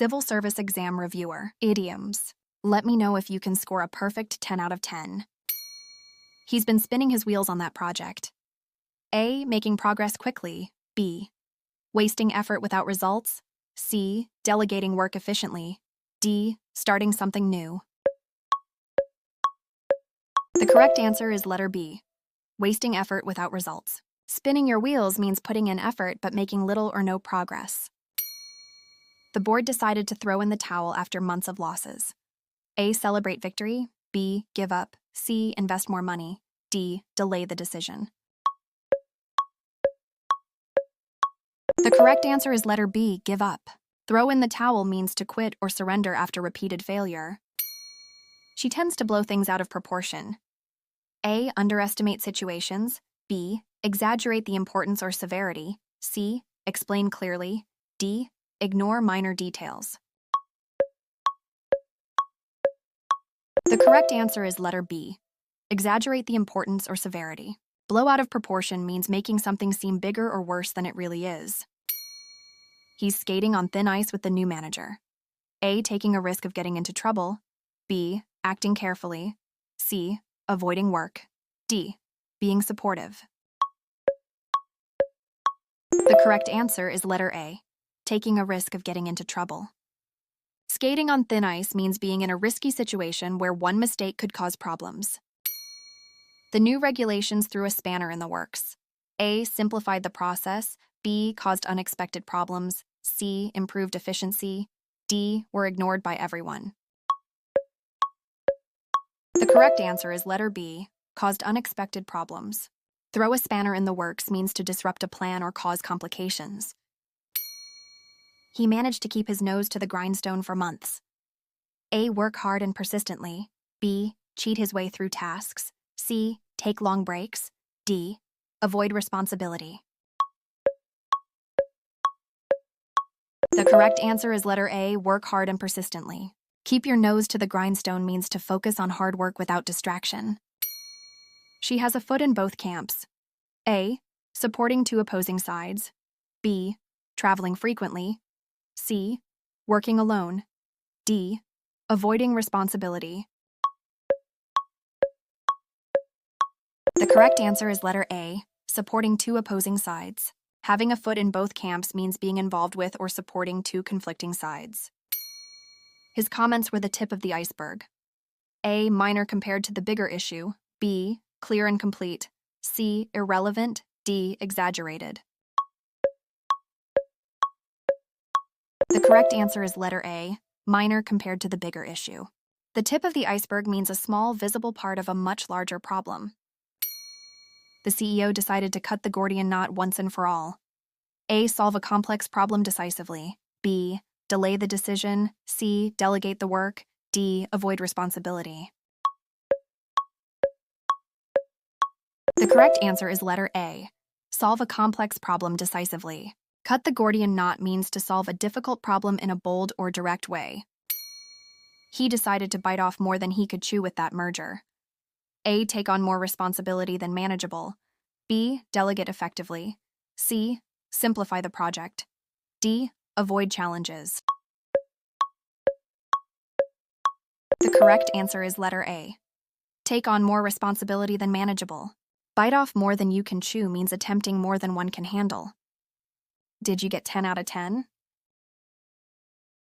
Civil Service Exam Reviewer, Idioms. Let me know if you can score a perfect 10 out of 10. He's been spinning his wheels on that project. A. Making progress quickly. B. Wasting effort without results. C. Delegating work efficiently. D. Starting something new. The correct answer is letter B. Wasting effort without results. Spinning your wheels means putting in effort but making little or no progress. The board decided to throw in the towel after months of losses. A. Celebrate victory. B. Give up. C. Invest more money. D. Delay the decision. The correct answer is letter B. Give up. Throw in the towel means to quit or surrender after repeated failure. She tends to blow things out of proportion. A. Underestimate situations. B. Exaggerate the importance or severity. C. Explain clearly. D. Ignore minor details. The correct answer is letter B. Exaggerate the importance or severity. Blow out of proportion means making something seem bigger or worse than it really is. He's skating on thin ice with the new manager. A. Taking a risk of getting into trouble. B. Acting carefully. C. Avoiding work. D. Being supportive. The correct answer is letter A. Taking a risk of getting into trouble. Skating on thin ice means being in a risky situation where one mistake could cause problems. The new regulations threw a spanner in the works. A. Simplified the process. B. Caused unexpected problems. C. Improved efficiency. D. Were ignored by everyone. The correct answer is letter B. Caused unexpected problems. Throw a spanner in the works means to disrupt a plan or cause complications. He managed to keep his nose to the grindstone for months. A. Work hard and persistently. B. Cheat his way through tasks. C. Take long breaks. D. Avoid responsibility. The correct answer is letter A. Work hard and persistently. Keep your nose to the grindstone means to focus on hard work without distraction. She has a foot in both camps. A. Supporting two opposing sides. B. Traveling frequently. C. Working alone. D. Avoiding responsibility. The correct answer is letter A. Supporting two opposing sides. Having a foot in both camps means being involved with or supporting two conflicting sides. His comments were the tip of the iceberg. A. Minor compared to the bigger issue. B. Clear and complete. C. Irrelevant. D. Exaggerated. The correct answer is letter A. Minor compared to the bigger issue. The tip of the iceberg means a small, visible part of a much larger problem. The CEO decided to cut the Gordian knot once and for all. A. Solve a complex problem decisively. B. Delay the decision. C. Delegate the work. D. Avoid responsibility. The correct answer is letter A. Solve a complex problem decisively. Cut the Gordian knot means to solve a difficult problem in a bold or direct way. He decided to bite off more than he could chew with that merger. A. Take on more responsibility than manageable. B. Delegate effectively. C. Simplify the project. D. Avoid challenges. The correct answer is letter A. Take on more responsibility than manageable. Bite off more than you can chew means attempting more than one can handle. Did you get 10 out of 10?